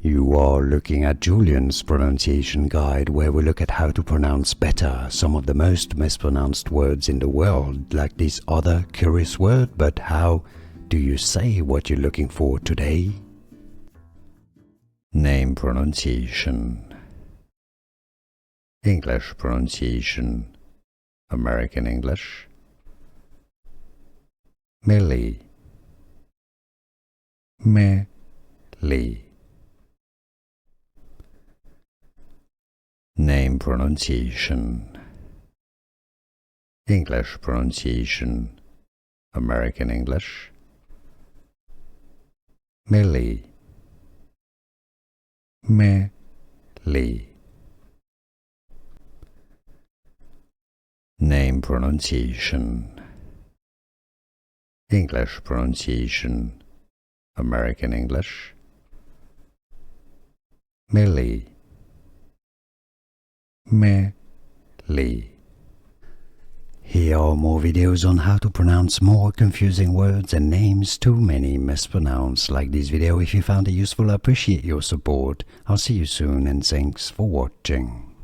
You are looking at Julian's pronunciation guide, where we look at how to pronounce better some of the most mispronounced words in the world, like this other curious word. But how do you say what you're looking for today? Name pronunciation, English pronunciation, American English. Milley, Milley. Name pronunciation, English pronunciation, American English. Milley, Milley. Name pronunciation, English pronunciation, American English. Milley, Milley. Here are more videos on how to pronounce more confusing words and names too many mispronounced. Like this video if you found it useful. I appreciate your support. I'll see you soon and thanks for watching.